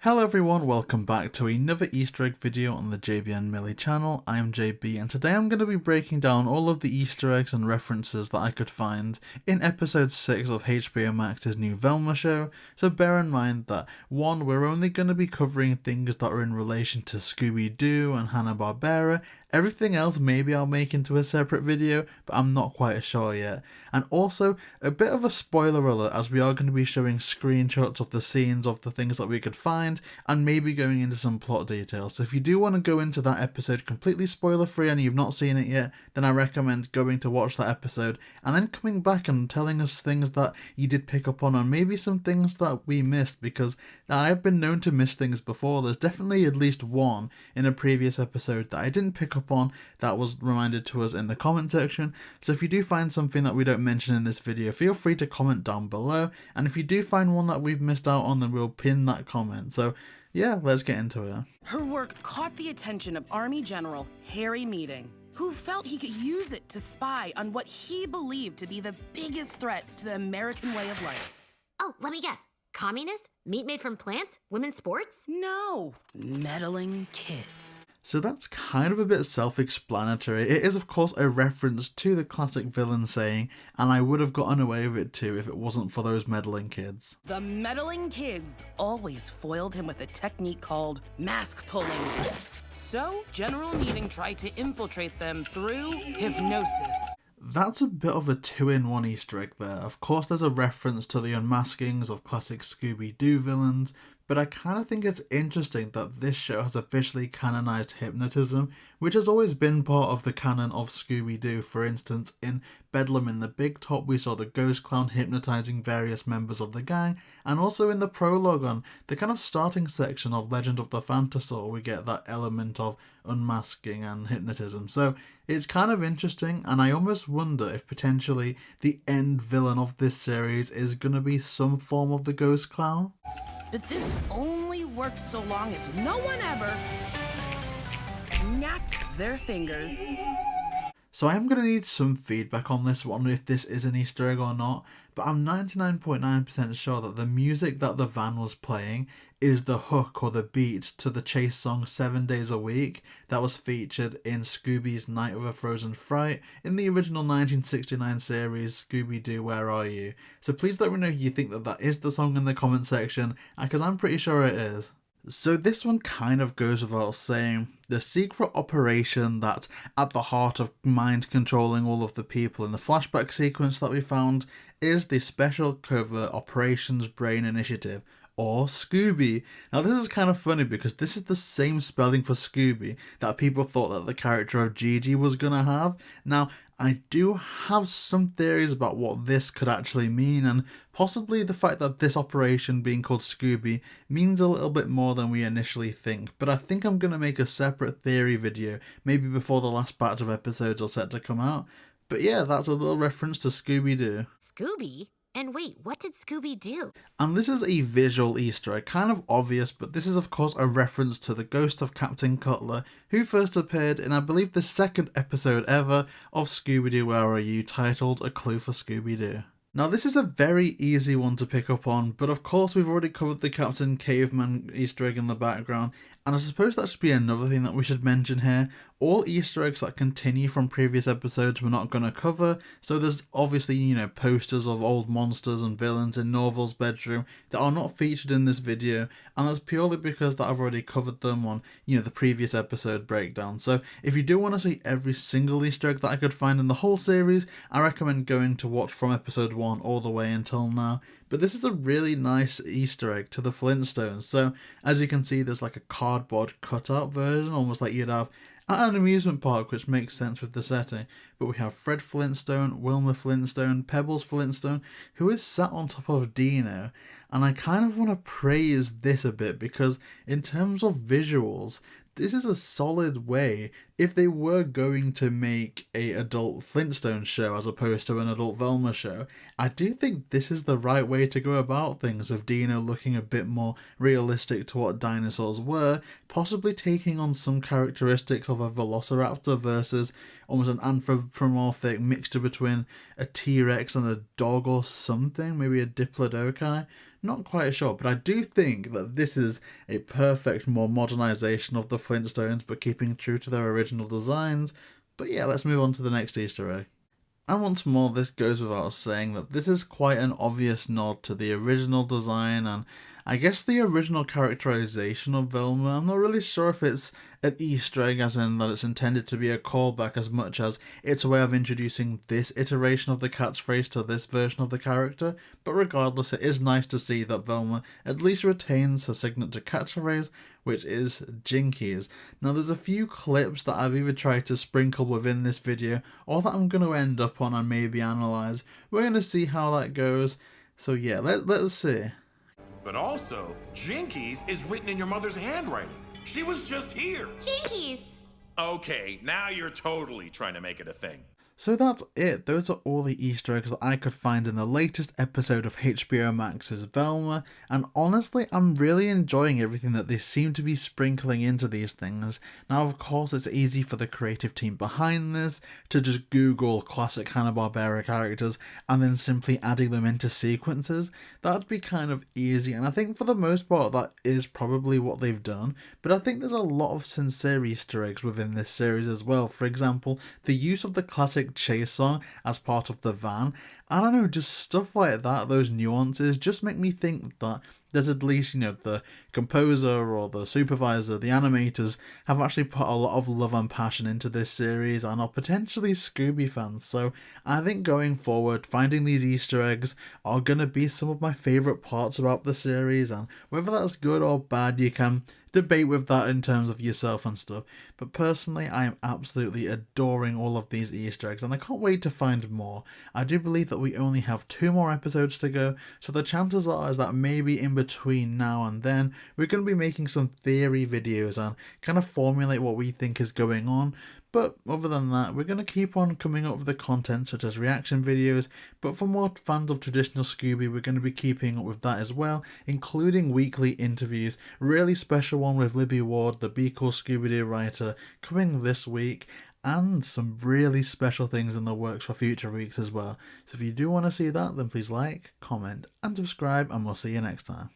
Hello everyone, welcome back to another Easter egg video on the JayBee Milly channel. I am JayBee and today I'm going to be breaking down all of the Easter eggs and references that I could find in episode 6 of HBO Max's new Velma show. So bear in mind that 1, we're only going to be covering things that are in relation to Scooby-Doo and Hanna-Barbera. Everything else maybe I'll make into a separate video, but I'm not quite sure yet. And also, a bit of a spoiler alert as we are going to be showing screenshots of the scenes of the things that we could find, and maybe going into some plot details. So if you do want to go into that episode completely spoiler free and you've not seen it yet, then I recommend going to watch that episode and then coming back and telling us things that you did pick up on, and maybe some things that we missed, because I've been known to miss things before. There's definitely at least one in a previous episode that I didn't pick up on that was reminded to us in the comment section. So if you do find something that we don't mention in this video, feel free to comment down below, and if you do find one that we've missed out on, then we'll pin that comment. So yeah, let's get into it. Her work caught the attention of Army General Harry Meeting, who felt he could use it to spy on what he believed to be the biggest threat to the American way of life. Oh, let me guess. Communists? Meat made from plants? Women's sports? No, meddling kids. So that's kind of a bit self-explanatory. It is of course a reference to the classic villain saying, and I would have gotten away with it too if it wasn't for those meddling kids. The meddling kids always foiled him with a technique called mask pulling. So General Meeting tried to infiltrate them through hypnosis. That's a bit of a two-in-one Easter egg there. Of course there's a reference to the unmaskings of classic Scooby-Doo villains, but I kind of think it's interesting that this show has officially canonized hypnotism, which has always been part of the canon of Scooby-Doo. For instance, in Bedlam in the Big Top, we saw the ghost clown hypnotizing various members of the gang, and also in the prologue on the kind of starting section of Legend of the Phantasaur, we get that element of unmasking and hypnotism. So it's kind of interesting, and I almost wonder if potentially the end villain of this series is going to be some form of the ghost clown. But this only worked so long as no one ever snapped their fingers. So I am going to need some feedback on this one, if this is an Easter egg or not, but I'm 99.9% sure that the music that the van was playing is the hook or the beat to the chase song 7 Days a Week that was featured in Scooby's Night of a Frozen Fright in the original 1969 series Scooby-Doo, Where Are You? So please let me know if you think that that is the song in the comment section, because I'm pretty sure it is. So this one kind of goes without saying. The secret operation that's at the heart of mind controlling all of the people in the flashback sequence that we found is the Special Covert Operations Brain Initiative, or Scooby. Now this is kind of funny because this is the same spelling for Scooby that people thought that the character of Gigi was gonna have. Now I do have some theories about what this could actually mean, and possibly the fact that this operation being called Scooby means a little bit more than we initially think, but I think I'm going to make a separate theory video maybe before the last batch of episodes are set to come out. But yeah, that's a little reference to Scooby-Doo. Scooby? And wait, what did Scooby do? And this is a visual Easter egg, kind of obvious, but this is of course a reference to the ghost of Captain Cutler, who first appeared in I believe the second episode ever of Scooby-Doo, Where Are You, titled A Clue for Scooby-Doo. Now this is a very easy one to pick up on, but of course we've already covered the Captain Caveman Easter egg in the background, and I suppose that should be another thing that we should mention here. All Easter eggs that continue from previous episodes we're not going to cover, so there's obviously, you know, posters of old monsters and villains in Norval's bedroom that are not featured in this video, and that's purely because that I've already covered them on, you know, the previous episode breakdown. So if you do want to see every single Easter egg that I could find in the whole series, I recommend going to watch from episode 1 all the way until now. But this is a really nice Easter egg to the Flintstones. So as you can see, there's like a cardboard cutout version, almost like you'd have at an amusement park, which makes sense with the setting. But we have Fred Flintstone, Wilma Flintstone, Pebbles Flintstone, who is sat on top of Dino. And I kind of want to praise this a bit because in terms of visuals, this is a solid way if they were going to make a adult Flintstone show as opposed to an adult Velma show. I do think this is the right way to go about things, with Dino looking a bit more realistic to what dinosaurs were, possibly taking on some characteristics of a velociraptor versus almost an anthropomorphic mixture between a T-Rex and a dog or something, maybe a diplodocus. Not quite sure, but I do think that this is a perfect more modernization of the Flintstones, but keeping true to their original designs. But yeah, let's move on to the next Easter egg. And once more, this goes without saying that this is quite an obvious nod to the original design and I guess the original characterization of Velma. I'm not really sure if it's an Easter egg, as in that it's intended to be a callback as much as it's a way of introducing this iteration of the catchphrase to this version of the character, but regardless, it is nice to see that Velma at least retains her signature catchphrase, which is Jinkies. Now there's a few clips that I've either tried to sprinkle within this video or that I'm going to end up on and maybe analyse. We're going to see how that goes, so yeah, let's see. But also, Jinkies is written in your mother's handwriting. She was just here. Jinkies! Okay, now you're totally trying to make it a thing. So that's it. Those are all the Easter eggs that I could find in the latest episode of HBO Max's Velma, and honestly, I'm really enjoying everything that they seem to be sprinkling into these things. Now, of course, it's easy for the creative team behind this to just Google classic Hanna-Barbera characters and then simply adding them into sequences. That'd be kind of easy, and I think for the most part that is probably what they've done, but I think there's a lot of sincere Easter eggs within this series as well. For example, the use of the classic chase song as part of the van. I don't know, just stuff like that, those nuances just make me think that there's at least, the composer or the supervisor, the animators have actually put a lot of love and passion into this series and are potentially Scooby fans. So I think going forward, finding these Easter eggs are going to be some of my favourite parts about the series, and whether that's good or bad, you can debate with that in terms of yourself and stuff. But personally, I am absolutely adoring all of these Easter eggs and I can't wait to find more. I do believe that we only have 2 more episodes to go, so the chances are is that maybe in between now and then we're going to be making some theory videos and kind of formulate what we think is going on. But other than that, we're going to keep on coming up with the content such as reaction videos, but for more fans of traditional Scooby, we're going to be keeping up with that as well, including weekly interviews, really special one with Libby Ward, the Be Cool Scooby-Doo writer, coming this week, and some really special things in the works for future weeks as well. So if you do want to see that, then please like, comment, and subscribe, and we'll see you next time.